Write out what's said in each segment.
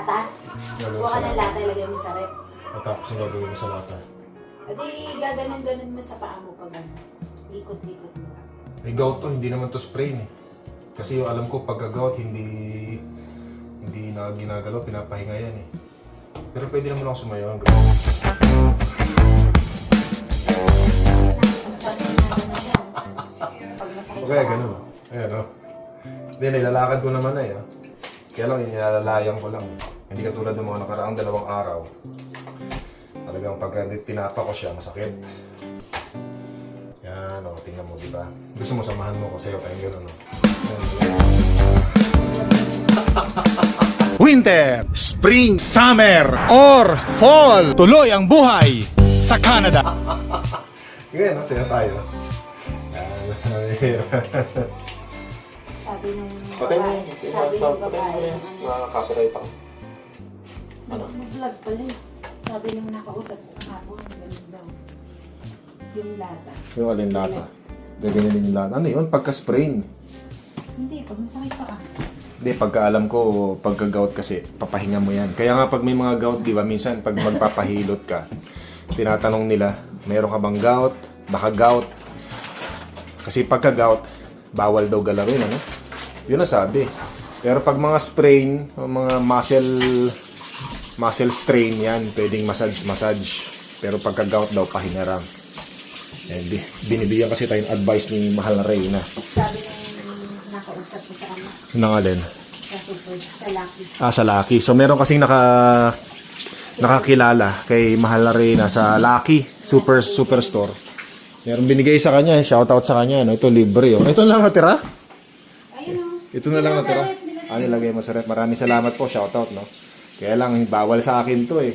lata. Gagawin Kuha sa ka ng lata. lata, ilagay mo sa rep. At tapos yung gagawin mo sa lata. Adi, gaganon-ganon mo sa paa mo pag ano. Ikot-ikot mo. May gout to, hindi naman to spray eh. Kasi yung alam ko, pagka-gout, hindi na ginagalaw, pinapahinga yan eh. Pero pwede naman ako sumayo ang gout. Pag masakit Okay, ganun. Ayan o. Hindi, nilalakad ko naman na eh. Kaya lang, inilalayan ko lang. Hindi katulad ng mga nakaraang 2 araw. Talagang pagka tinapa ko siya, masakit. Yan, o, tingnan mo, di ba? Gusto mo samahan mo kasi ako tayong gano'n, no? Winter, Spring, Summer, or Fall. Tuloy ang buhay sa Canada. Ngayon, no? Sino tayo? Yan, Sabi nung patay mo babae. yun. Sabi nung Patay mo babae. yun. Copyright ako. Ano? Nag-vlog pala eh. Sabi nung nakausap ko kahapon, ganun daw. Yung lata. Yung alin lata? Gaganyanin yung lata. Ano yun? Pagka-sprain. Hindi, pag masakit pa ka. Hindi, pagka alam ko, pagka-gout kasi, papahinga mo yan. Kaya nga pag may mga gout, di ba, minsan pag magpapahilot ka, tinatanong nila, meron ka bang gout? Baka gout. Kasi pagka-gout, bawal daw galawin, ano? Yun ang sabi. Pero pag mga sprain, o mga muscle strain yan, pwedeng massage. Pero pagka-gout daw, pahinga lang. And binibigyan kasi tayong advice ni mahal na Reyna. Sabi nung nakausap ko sa ama. Nang alin? Sa super, sa Lucky. Sa Lucky. So meron kasing nakakilala kay mahal na Reyna sa Lucky Superstore. Meron binigay sa kanya, shoutout sa kanya, no? Ito libre, oh. Ito na lang natira? Ayun o. Ito na lang natira. Nilagay mo sa rep. Maraming salamat po, shoutout, no? Kaya lang, bawal sa akin to eh.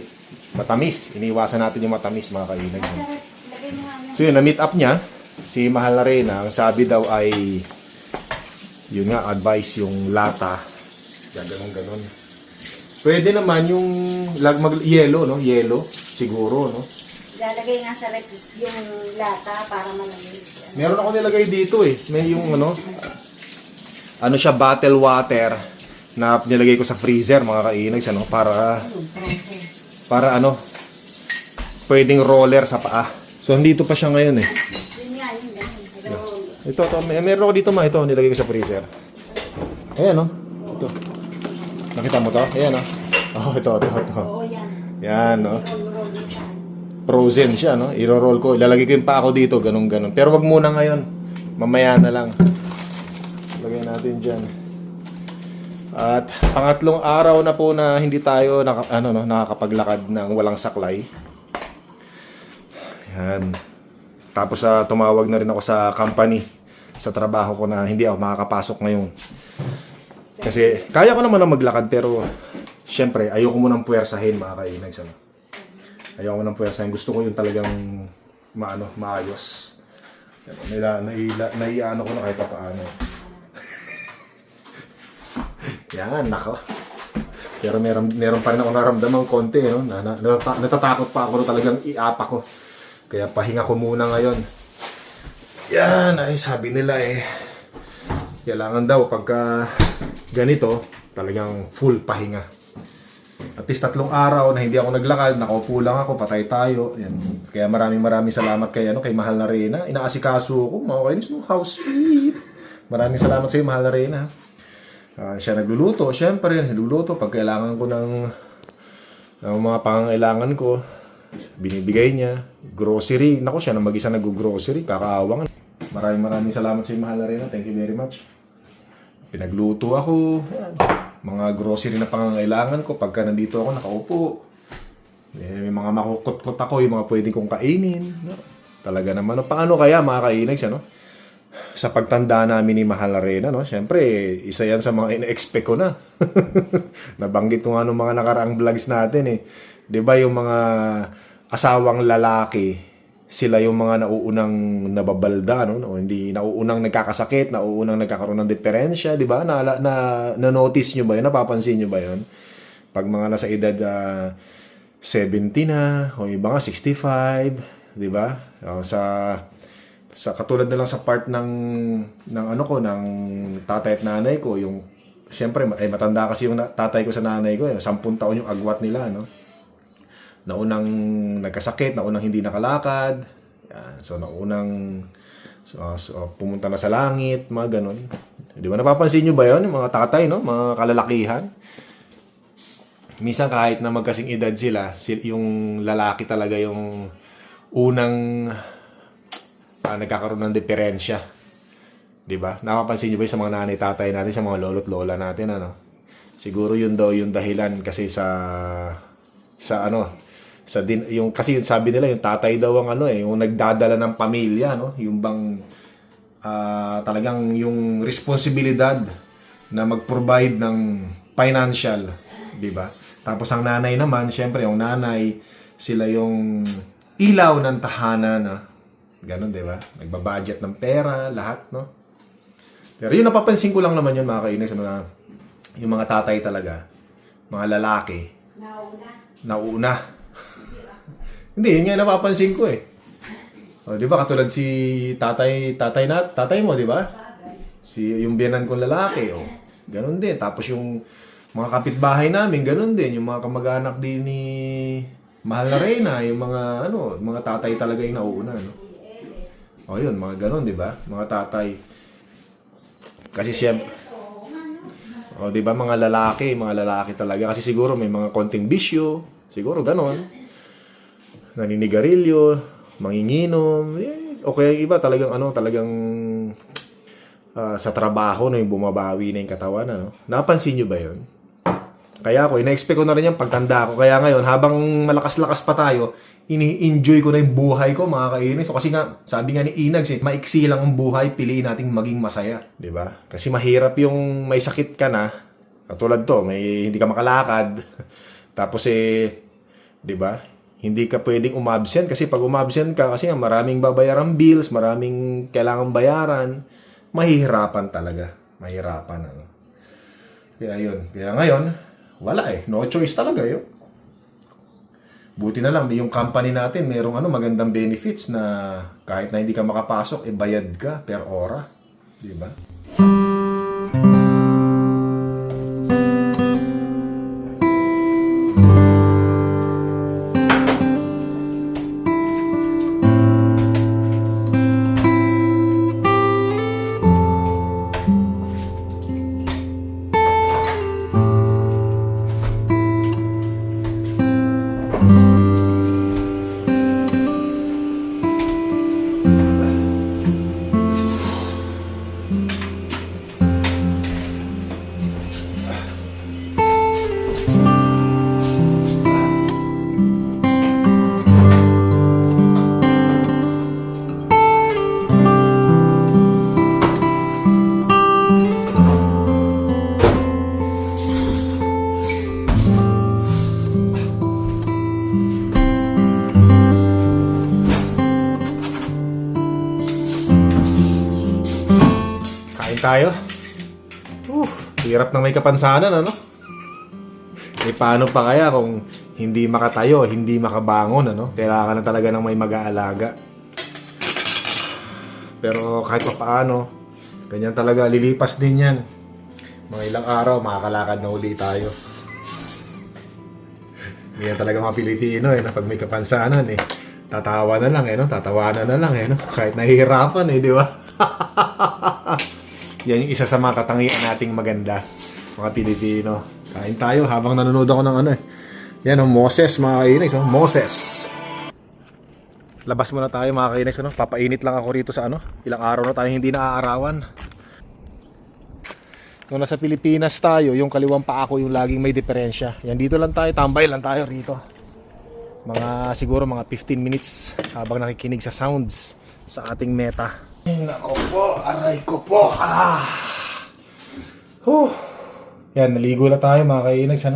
Matamis. Iniiwasan natin yung matamis, mga kainan. Lagay mo nga So yun, na-meet up niya, si mahal na Reyna, ang sabi daw ay, yun nga, advice yung lata. Ganon. Pwede naman yung yellow, no? Yellow, siguro, no? lalagay nga sa rep yung lata para malamig. Meron ako nilagay dito eh. May yung ano siya, bottle water na nilagay ko sa freezer, mga kainags, ano, para ano, pwedeng roller sa paa. So, nandito pa siya ngayon eh. Yun nga, yun nga. Ito, meron ako dito ito, nilagay ko sa freezer. Ayan, no? Ito. Nakita mo to? Ayan, no? Oh, ito. Oo, yan. Yan, no? Roll din sa ano. Frozen siya, no? I-roll ko. Ilalagay ko yung pa ako dito, ganun. Pero wag muna ngayon. Mamaya na lang. Lagay natin dyan. At pangatlong araw na po na hindi tayo nakakapaglakad ng walang saklay. Yan. Tapos tumawag na rin ako sa company, sa trabaho ko na hindi ako makakapasok ngayon. Kasi kaya ko naman na maglakad pero syempre ayoko munang puwersahin, mga kainags, ano? Ayaw ko ng puwersahin. Gusto ko yung talagang maayos. Naiano ko na kahit paano. Yan, nako. Pero meron pa rin ako naramdaman konti, no? Natatakot pa ako na talagang iapa ko. Kaya pahinga ko muna ngayon. Yan, ay sabi nila kailangan daw pagka ganito, talagang full pahinga. At least 3 araw na hindi ako naglakad, nakaupo lang ako, patay tayo. Yan. Kaya maraming salamat kay mahal na Reyna. Inaasikaso ko, mga kainis, no? How sweet. Maraming salamat sa iyo, mahal na Reyna. Siya nagluluto, syempre, nagluluto pag kailangan ko ng mga pangangailangan ko. Binibigay niya. Grocery, nako, siya na mag-isa nag-grocery, kakaawangan. Maraming salamat sa iyo, mahal na Reyna. Thank you very much. Pinagluto ako. Yan. Mga grocery na pangangailangan ko pagka nandito ako nakaupo. May mga makukot-kot ako, yung mga pwede kong kainin. No? Talaga naman. Paano kaya mga kainags, ano? Sa pagtanda namin ni mahal na Reyna, no? Siyempre, isa yan sa mga ina-expect ko na. Nabanggit ko nga nung mga nakaraang vlogs natin eh. 'Di ba yung mga asawang lalaki, sila yung mga nauunang nababalda, no? Hindi nauunang nagkakasakit, nauunang nagkakaroon ng diferensya, 'di ba? Na-notice nyo ba 'yun? Napapansin nyo ba 'yun? Pag mga nasa edad 70 na o iba nga 65, 'di ba? Sa katulad na lang sa part ng tatay at nanay ko, yung siyempre, matanda kasi yung tatay ko sa nanay ko. 10 taon yung agwat nila, no? Naunang nagkasakit, naunang hindi nakalakad. Yan. So, naunang pumunta na sa langit, mga ganon. Di ba, napapansin nyo ba yun? Yung mga tatay, no? Mga kalalakihan. Minsan kahit na magkasing edad sila, yung lalaki talaga yung unang nagkakaroon ng diferensya. Di ba? Napapansin nyo ba sa mga nanay, tatay natin, sa mga lolo't lola natin, ano? Siguro yun daw yung dahilan kasi kasi yung sabi nila yung tatay daw ang yung nagdadala ng pamilya, no? Yung bang talagang yung responsibilidad na mag-provide ng financial, di ba? Tapos ang nanay naman, syempre yung nanay, sila yung ilaw ng tahanan, no? Ganon, di ba? Nagbabudget ng pera, lahat, no? Pero yun, napapansin ko lang naman yun, mga kainis, yung mga tatay talaga, mga lalaki, nauna. Hindi, yun nga napapansin ko eh. O, di ba, katulad si tatay mo, di ba? Yung biyanan kong lalaki, ganun din. Tapos yung mga kapitbahay namin, ganun din. Yung mga kamag-anak din ni Mahal na Reyna, yung mga tatay talaga yung nauuna, no? O, yun, mga ganun, di ba? Mga tatay. Kasi siyempre, di ba, mga lalaki talaga. Kasi siguro may mga konting bisyo, siguro ganun. Naninigarilyo, manginginom, o kaya iba talagang sa trabaho no, yung bumabawi na yung katawan, ano. Napansin nyo ba yun? Kaya ako, ina-expect ko na rin yung pagtanda ko. Kaya ngayon, habang malakas-lakas pa tayo, ini-enjoy ko na yung buhay ko, mga kainis. So, kasi nga, sabi nga ni Inags, maiksi lang ang buhay, piliin nating maging masaya. Di ba? Kasi mahirap yung may sakit ka na, katulad to, hindi ka makalakad, tapos di ba? Hindi ka pwedeng umabsent kasi pag umabsent ka, kasi nga maraming babayarang bills, maraming kailangang bayaran, mahihirapan talaga. Mahirapan, ano. Kaya yun. Kaya ngayon, wala no choice talaga yun. Buti na lang, yung company natin, merong magandang benefits na kahit na hindi ka makapasok, bayad ka per ora. Di ba? Tayo. Hirap ng may kapansanan, ano? Paano pa kaya kung hindi makatayo, hindi makabangon, ano? Kailangan na talaga ng may mag-aalaga. Pero kahit pa paano, ganyan talaga, lilipas din yan. Mga ilang araw, makakalakad na uli tayo. Ganyan talaga mga Pilipino, na pag may kapansanan, tatawa na lang, no? Tatawanan na lang, no? Kahit nahihirapan, di ba? Yan yung isa sa mga katangian nating maganda, mga Pilipino. Kain tayo habang nanonood ako ng Yan, Moses, mga kainis. Moses. Labas muna tayo, mga kainis. Papainit lang ako rito sa ilang araw na tayo hindi naaarawan. Nung nasa Pilipinas tayo, yung kaliwang paa ko yung laging may diferensya. Yan, dito lang tayo, tambay lang tayo rito. Siguro mga 15 minutes habang nakikinig sa sounds sa ating meta. Nako po, aray ko po. Yan, naligo na tayo, mga kainags,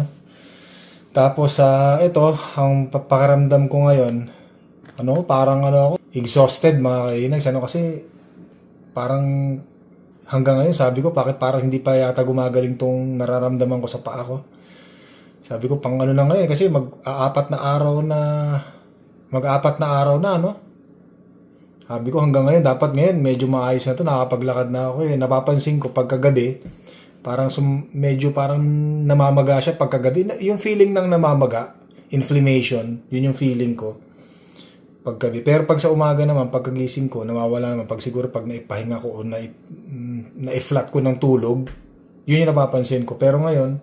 Tapos, ito, ang pakaramdam ko ngayon, parang ako, exhausted, mga kainags, kasi parang hanggang ngayon, sabi ko, bakit parang hindi pa yata gumagaling tong nararamdaman ko sa paa ko. Sabi ko, pang na ngayon, kasi mag-aapat na araw na, Sabi ko hanggang ngayon, dapat ngayon medyo maayos na to, nakapaglakad na ako. Napapansin ko pagkagabi, Parang medyo parang namamaga siya pagkagabi. Yung feeling ng namamaga, inflammation, yun yung feeling ko paggabi. Pero pag sa umaga naman, pagkagising ko, nawawala naman. Pag siguro pag naipahinga ko o na-flat ko ng tulog, yun yung napapansin ko. Pero ngayon,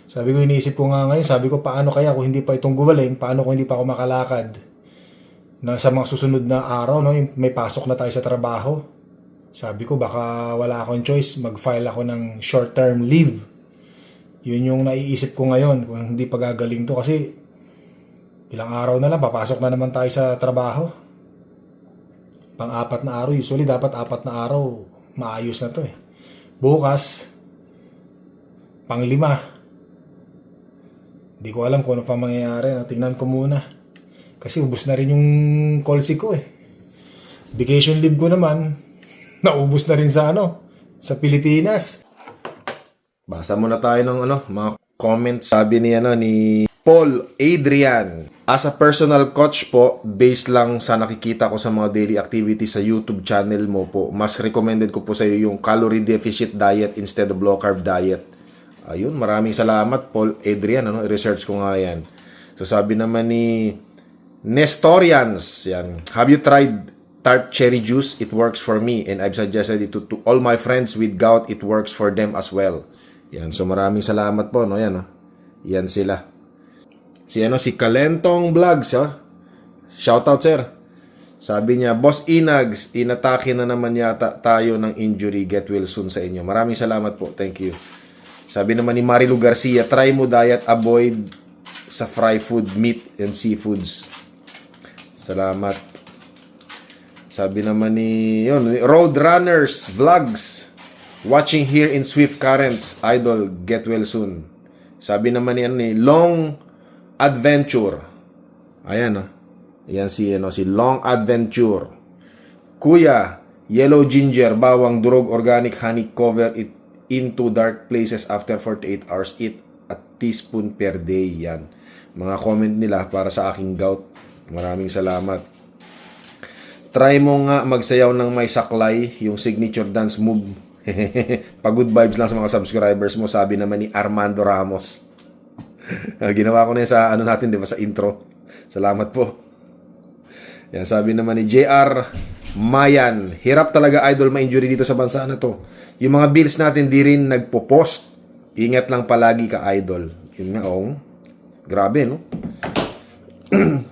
sabi ko, iniisip ko nga ngayon, sabi ko, paano kaya kung hindi pa itong gumaling, paano kung hindi pa ako makalakad na sa mga susunod na araw, no, may pasok na tayo sa trabaho. Sabi ko, baka wala akong choice, mag-file ako ng short-term leave. Yun yung naiisip ko ngayon, kung hindi pa gagaling to. Kasi, ilang araw na lang, papasok na naman tayo sa trabaho. Pang-4 na araw, usually dapat 4 na araw, maayos na to eh. Bukas, pang-5. Hindi ko alam kung ano pa mangyayari. Tingnan ko muna. Kasi ubos na rin yung call ko eh. Vacation leave ko naman, naubos na rin sa Pilipinas. Basa muna tayo ng mga comments. Sabi ni Paul Adrian, as a personal coach po, based lang sa nakikita ko sa mga daily activities sa YouTube channel mo po, mas recommended ko po sa iyo yung calorie deficit diet instead of low carb diet. Ayun, maraming salamat Paul Adrian, i-research ko nga yan. So sabi naman ni Nestorians, yan, have you tried tart cherry juice? It works for me and I've suggested it to all my friends with gout. It works for them as well. Yan, so maraming salamat po, no? Yan, yan sila. Si Kalentong Vlogs, shoutout sir. Sabi niya, Boss Inags, inatake na naman yata tayo ng injury. Get well soon sa inyo. Maraming salamat po, thank you. Sabi naman ni Marilu Garcia, try mo diet, avoid sa fry food, meat and seafoods. Salamat. Sabi naman ni Roadrunners Vlogs, watching here in Swift Currents, Idol, get well soon. Sabi naman ni Long Adventure. Ayan, Ayan si Long Adventure. Kuya, yellow ginger, bawang, durog, organic honey, cover it into dark places after 48 hours. Eat a teaspoon per day. Yan. Mga comment nila para sa aking gout. Maraming salamat. Try mo nga magsayaw ng may saklay, yung signature dance move. Pag-good vibes lang sa mga subscribers mo, sabi naman ni Armando Ramos. Ginawa ko na yun sa natin, di ba, sa intro. Salamat po. Yan, sabi naman ni JR Mayan, hirap talaga idol ma-injury dito sa bansa na to. Yung mga bills natin di rin nagpo-post. Ingat lang palagi ka idol. Yun nga, grabe, no?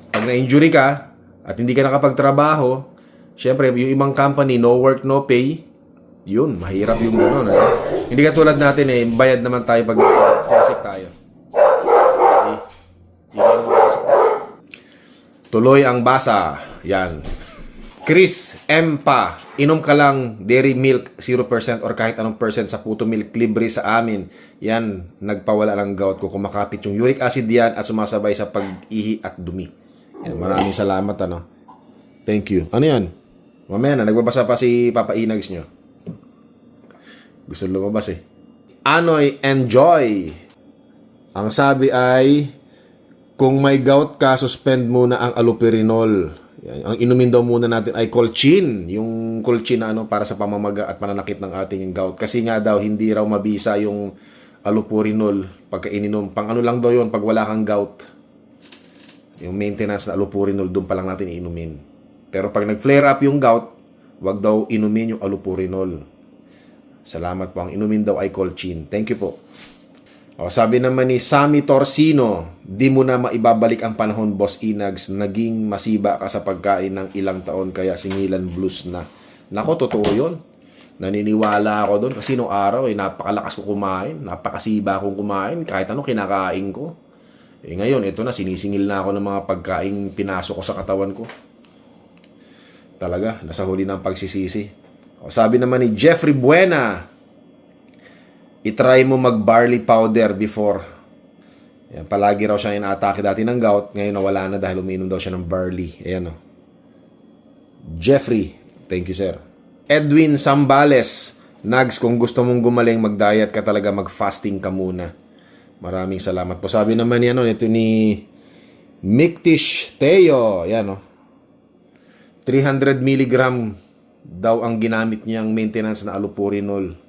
Pag na-injury ka at hindi ka nakapagtrabaho, syempre, yung ibang company, no work, no pay, yun, mahirap yung gano'n. Hindi ka tulad natin bayad naman tayo pag sick tayo. Tuloy ang basa. Yan. Chris M. Pa, inom ka lang dairy milk 0% or kahit anong percent sa puto milk, libre sa amin. Yan, nagpawala ng gout ko. Kumakapit yung uric acid yan at sumasabay sa pag-ihi at dumi. Yan, maraming salamat, Thank you. Ano yan? Mamaya na, nagbabasa pa si Papa Inags nyo. Gusto lumabas Anoy Enjoy. Ang sabi ay, kung may gout ka, suspend muna ang allopurinol. Yan. Ang inumin daw muna natin ay colchicine. Yung colchicine na para sa pamamaga at pananakit ng ating gout. Kasi nga daw, hindi raw mabisa yung allopurinol pagka ininom. Pang lang daw yun pag wala kang gout. Yung maintenance na allopurinol, doon pa lang natin inumin. Pero pag nag-flare up yung gout, wag daw inumin yung allopurinol. Salamat po. Ang inumin daw ay colchicine. Thank you po. Sabi naman ni Sammy Torsino, di mo na maibabalik ang panahon, Boss Inags. Naging masiba ka sa pagkain ng ilang taon, kaya singilan blues na. Nako, totoo yun. Naniniwala ako doon kasi noong araw, napakalakas ko kumain. Napakasiba akong kumain. Kahit ano kinakain ko. Ngayon, ito na, sinisingil na ako ng mga pagkain pinasok ko sa katawan ko. Talaga, nasa huli ng pagsisisi. Sabi naman ni Jeffrey Buena, i-try mo mag-barley powder before. Yan, palagi raw siya inaatake dati ng gout. Ngayon nawala na dahil umiinom daw siya ng barley. Ayan Jeffrey, thank you sir. Edwin Sambales, Nags, kung gusto mong gumaling, mag-diet ka talaga, mag-fasting ka muna. Maraming salamat po. Sabi naman yan, ito ni Miktish Teo. Ayan 300 mg daw ang ginamit niyang maintenance na allopurinol.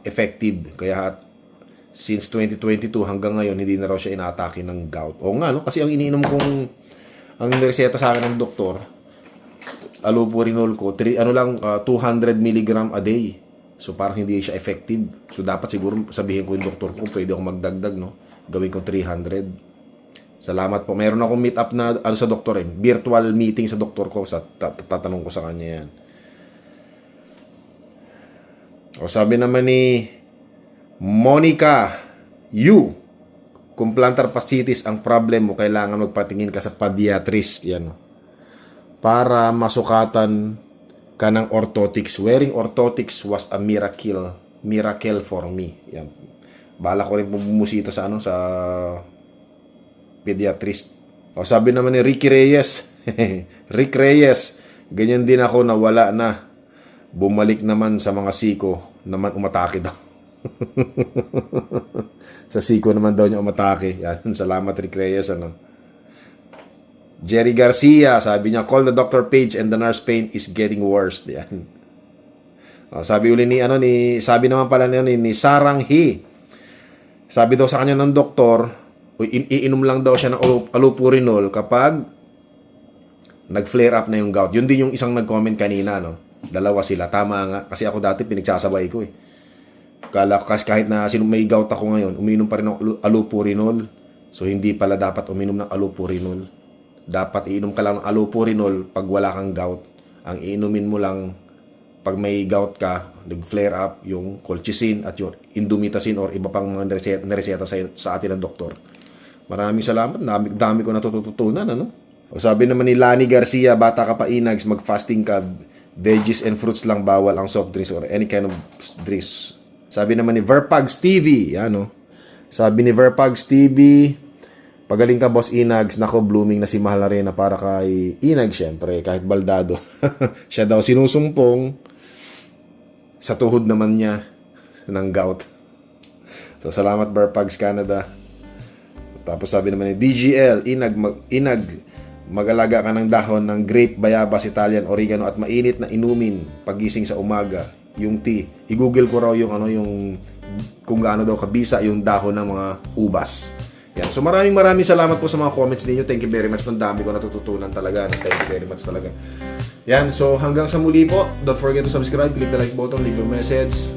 effective. Kaya since 2022 hanggang ngayon, hindi na raw siya inatake ng gout. O nga, no? Kasi ang iniinom kong, ang reseta sa akin ng doktor, allopurinol ko, 200 mg a day. So parang hindi siya effective. So dapat siguro sabihin ko yung doktor ko, pwede ako magdagdag, no? Gawin ko 300. Salamat po. Meron akong meet up na sa doktor virtual meeting sa doktor ko. Tatanong ko sa kanya yan. O sabi naman ni Monica, kung plantar fasciitis ang problem mo, kailangan magpatingin ka sa pediatrist. Yan. Para masukatan ka ng orthotics. Wearing orthotics was a miracle for me. Yan. Bala ko rin bumusita sa pediatrist. O sabi naman ni Ricky Reyes, Rick Reyes, ganyan din ako, nawala na. Bumalik naman sa mga siko naman umatake daw. Sa siko naman daw niya umatake. Yan, salamat Rick Reyes. Jerry Garcia, sabi niya, call the Dr. Page and the nurse pain is getting worse. Yan. O, sabi uli sabi naman pala ni Sarang He. Sabi daw sa kanya ng doktor, iinom lang daw siya ng allopurinol kapag nag-flare up na yung gout. Yun din yung isang nag-comment kanina, no? Dalawa sila. Tama nga. Kasi ako dati pinagsasabay ko eh. Kala ko kahit na may gout ako ngayon, uminom pa rin ng allopurinol. So hindi pala dapat uminom ng allopurinol. Dapat iinom ka lang ng allopurinol pag wala kang gout. Ang iinumin mo lang pag may gout ka, nag-flare up, yung colchicine at yung indomethacin or iba pang mga nareseta sa atin ng doktor. Maraming salamat. Dami ko natututunan, O sabi naman ni Lani Garcia, bata ka pa inags, mag-fasting ka, veggies and fruits lang, bawal ang soft drinks or any kind of drinks. Sabi naman ni Verpags TV, Sabi ni Verpags TV, pagaling ka boss inags, nako blooming na si Mahal Arena para kay inag syempre, kahit baldado. Siya daw sinusumpong sa tuhod naman niya ng gout. So salamat Verpags Canada. Tapos sabi naman ni DGL, inag, mag-alaga ka ng dahon ng grape, bayabas, Italian, oregano at mainit na inumin pagising sa umaga. Yung tea. I-google ko raw yung kung gaano daw kabisa yung dahon ng mga ubas. Yan. So maraming salamat po sa mga comments ninyo. Thank you very much. Ang dami ko natututunan talaga. Thank you very much talaga. Yan. So hanggang sa muli po. Don't forget to subscribe, click the like button, leave your message.